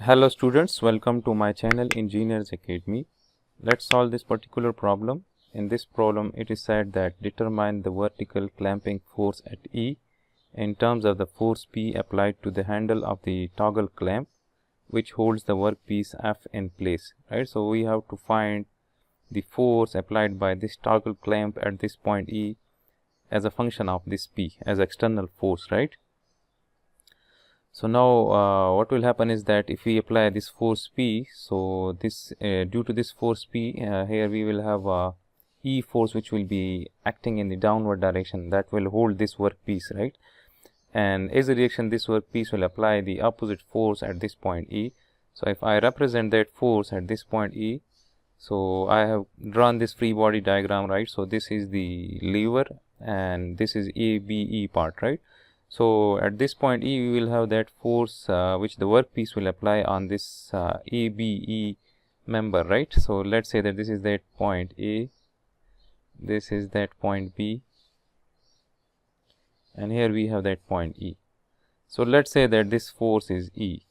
Hello students, welcome to my channel Engineers Academy. Let's solve this particular problem. In this problem it is said that determine the vertical clamping force at E in terms of the force P applied to the handle of the toggle clamp which holds the workpiece F in place, right? So we have to find the force applied by this toggle clamp at this point E as a function of this P as external force, right? So now what will happen is that if we apply this force P, so this due to this force P here we will have E force which will be acting in the downward direction that will hold this workpiece, right? And as a reaction this workpiece will apply the opposite force at this point E. So if I represent that force at this point E, so I have drawn this free body diagram, right? So this is the lever and this is ABE part, right? So at this point E we will have that force which the workpiece will apply on this ABE member, right? So let's say that this is that point A, this is that point B, and here we have that point E. So let's say that this force is E,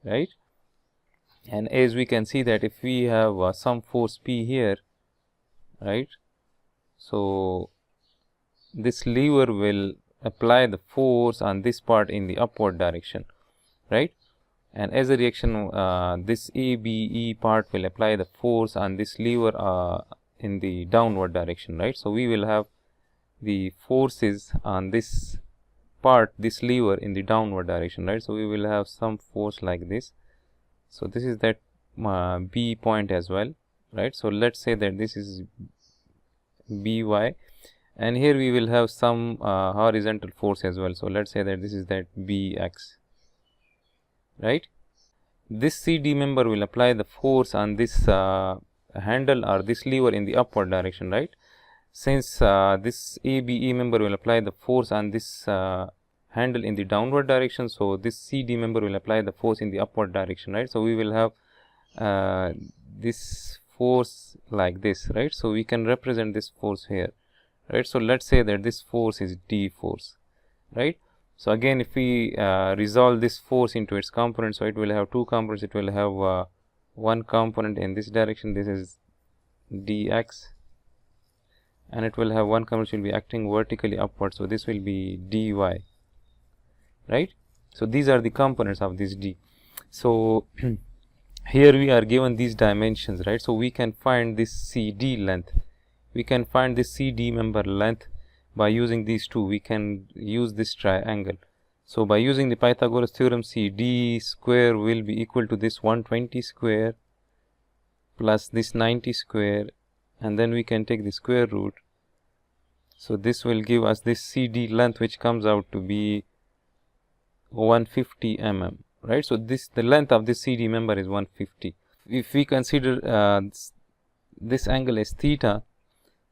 right? And as we can see that if we have some force P here, right? So this lever will apply the force on this part in the upward direction, right? And as a reaction this ABE part will apply the force on this lever in the downward direction, right? So we will have the forces on this part, this lever in the downward direction, right? So we will have some force like this. So this is that B point as well, right? So let's say that this is BY, and here we will have some horizontal force as well. So let's say that this is that BX, right? This CD member will apply the force on this handle or this lever in the upward direction, right? Since this ABE member will apply the force on this handle in the downward direction, so this CD member will apply the force in the upward direction, right? So we will have this force like this, right? So we can represent this force here, right? So let's say that this force is D force, right? So again if we resolve this force into its components, so it will have two components. It will have one component in this direction, this is dx, and it will have one component will be acting vertically upward, so this will be dy, right? So these are the components of this D. So here we are given these dimensions, right? So we can find this CD length, we can find this CD member length by using these two. We can use this triangle. So by using the Pythagoras theorem, CD square will be equal to this 120 square plus this 90 square, and then we can take the square root. So this will give us this CD length which comes out to be 150 mm, right? So the length of this CD member is 150. If we consider this angle is theta,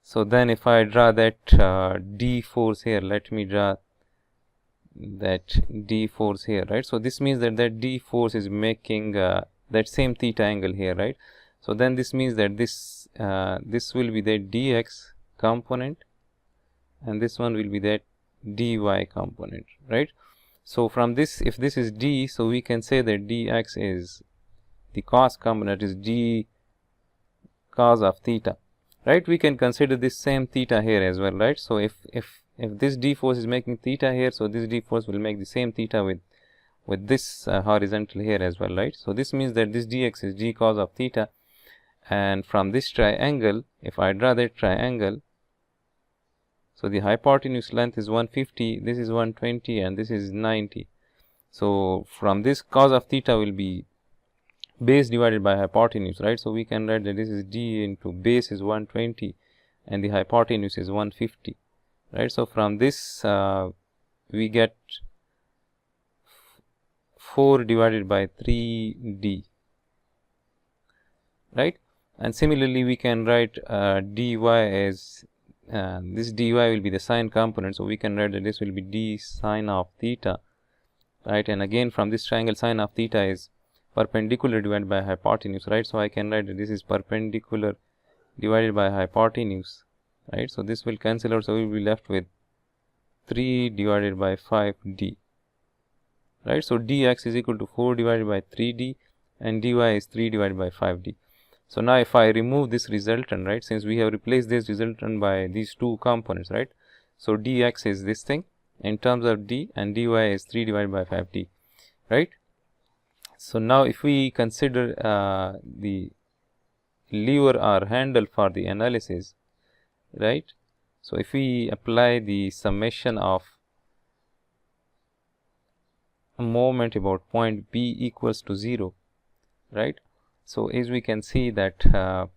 so then if I draw that D force here, let me draw that D force here, right? So this means that that D force is making that same theta angle here, right? So then this means that this will be that dx component, and this one will be that dy component, right? So from this, if this is D, so we can say that dx is the cos component, is d cos of theta, right? We can consider this same theta here as well, right? So if this D force is making theta here, so this D force will make the same theta with this horizontal here as well, right? So this means that this dx is d cos of theta, and from this triangle, if I draw that triangle, so the hypotenuse length is 150, this is 120, and this is 90. So from this cos of theta will be base divided by hypotenuse, right? So we can write that this is d into base is 120 and the hypotenuse is 150, right? So from this we get 4 divided by 3d, right? And similarly we can write dy as this dy will be the sine component, so we can write that this will be d sine of theta, right? And again from this triangle, sine of theta is perpendicular divided by hypotenuse, right? So I can write that this is perpendicular divided by hypotenuse, right? So this will cancel out, so we will be left with 3 divided by 5d, right? So dx is equal to 4 divided by 3d and dy is 3 divided by 5d. So now if I remove this resultant, right, since we have replaced this resultant by these two components, right, so dx is this thing in terms of d and dy is 3 divided by 5d, right? So now if we consider the lever or handle for the analysis, right, so if we apply the summation of moment about point B equals to 0, right, so as we can see that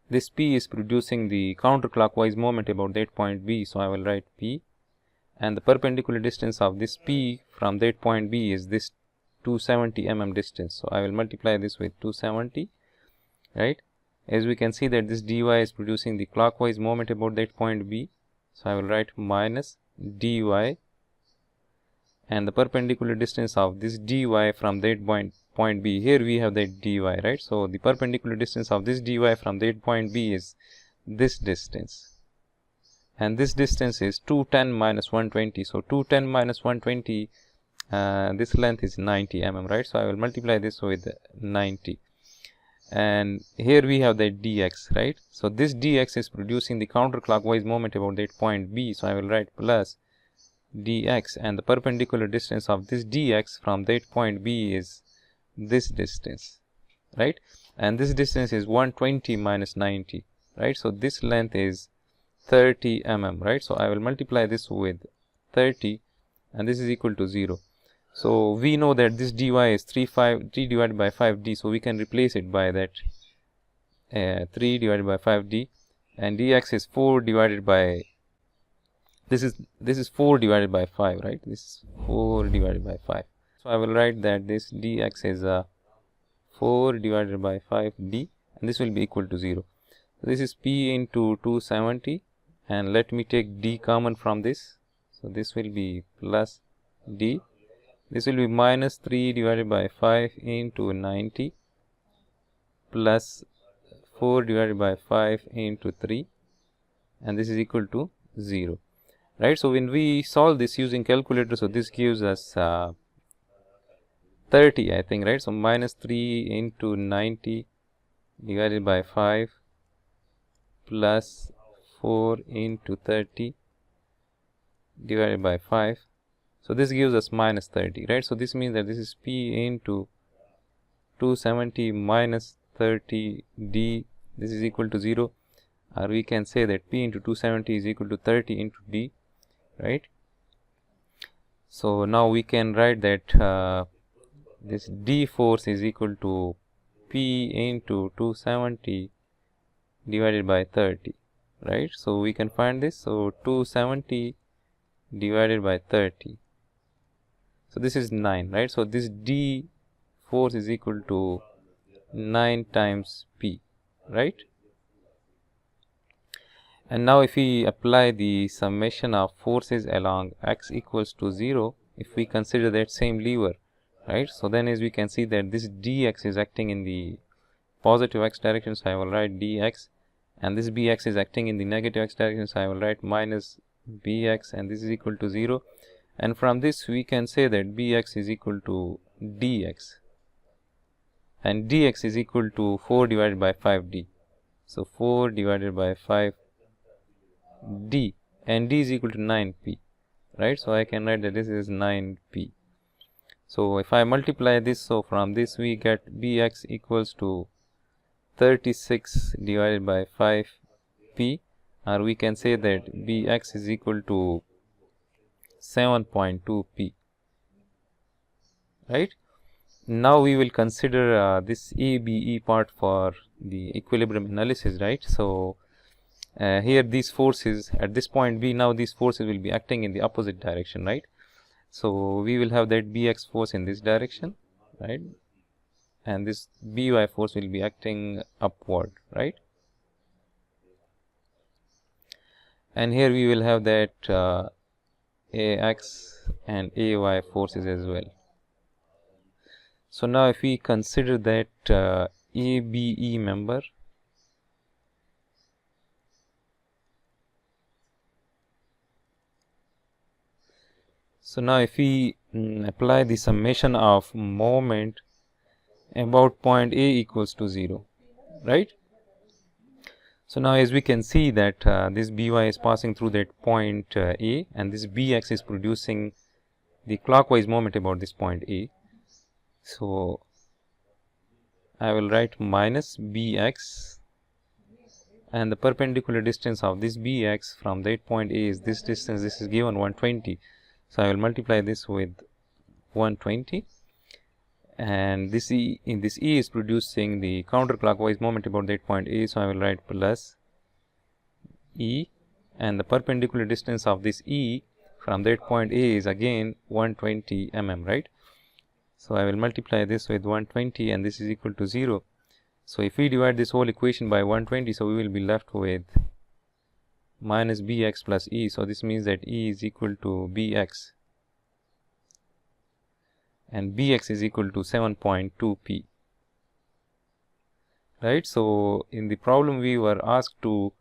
this P is producing the counterclockwise moment about that point B. So I will write P, and the perpendicular distance of this P from that point B is this 270 mm distance. So I will multiply this with 270, right? As we can see that this dy is producing the clockwise moment about that point B. So I will write minus dy, and the perpendicular distance of this dy from that point B, here we have that dy, right? So the perpendicular distance of this dy from that point B is this distance, and this distance is 210 minus 120. So 210 minus 120, this length is 90 mm, right? So I will multiply this with 90, and here we have that dx, right? So this dx is producing the counterclockwise moment about that point B. So I will write plus dx, and the perpendicular distance of this dx from that point B is this distance, right? And this distance is 120 minus 90, right? So this length is 30 mm, right? So I will multiply this with 30, and this is equal to 0. So we know that this dy is 3 divided by 5d, so we can replace it by that 3 divided by 5d, and dx is 4 divided by, this is 4 divided by 5, right? This is 4 divided by 5. So I will write that this dx is 4 divided by 5d, and this will be equal to 0. So this is p into 270, and let me take d common from this. So this will be plus d. This will be minus 3 divided by 5 into 90 plus 4 divided by 5 into 3, and this is equal to 0. Right, so when we solve this using calculator, so this gives us 30, I think, right? So minus 3 into 90 divided by 5 plus 4 into 30 divided by 5. So this gives us minus 30, right? So this means that this is P into 270 minus 30d, this is equal to 0, or we can say that P into 270 is equal to 30 into d, right? So now we can write that this d force is equal to P into 270 divided by 30, right? So we can find this. So 270 divided by 30, so this is 9, right? So this d force is equal to 9 times P, right? And now if we apply the summation of forces along x equals to 0, if we consider that same lever, right? So then as we can see that this dx is acting in the positive x direction, so I will write dx, and this bx is acting in the negative x direction, so I will write minus bx, and this is equal to 0. And from this we can say that bx is equal to dx, and dx is equal to 4 divided by 5d. So 4 divided by 5 d, and d is equal to 9p, right? So I can write that this is 9p. So if I multiply this, so from this we get bx equals to 36 divided by 5p, or we can say that bx is equal to 7.2p, right? Now we will consider this ABE part for the equilibrium analysis, right? So here these forces at this point B, now these forces will be acting in the opposite direction, right? So we will have that bx force in this direction, right? And this by force will be acting upward, right? And here we will have that ax and ay forces as well. So now if we consider that ABE member, so now if we apply the summation of moment about point A equals to 0, right. So now as we can see that this By is passing through that point A, and this Bx is producing the clockwise moment about this point A. So I will write minus Bx, and the perpendicular distance of this Bx from that point A is this distance. This is given 120. So I will multiply this with 120, and this E is producing the counterclockwise moment about that point A. So I will write plus E, and the perpendicular distance of this E from that point A is again 120 mm, right. So I will multiply this with 120, and this is equal to 0. So if we divide this whole equation by 120, so we will be left with minus Bx plus E. So this means that E is equal to Bx, and Bx is equal to 7.2 p, right. So in the problem we were asked to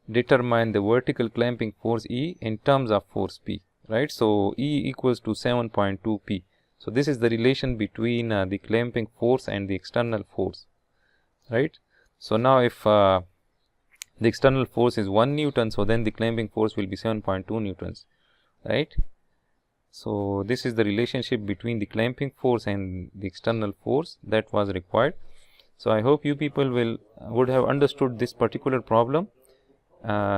determine the vertical clamping force E in terms of force P, right. So E equals to 7.2 p. So this is the relation between the clamping force and the external force, right. So now if the external force is 1 Newton, so then the clamping force will be 7.2 Newtons, right. So this is the relationship between the clamping force and the external force that was required. So I hope you people would have understood this particular problem.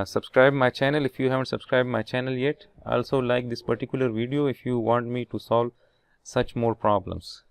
Subscribe my channel if you haven't subscribed my channel yet. Also like this particular video if you want me to solve such more problems.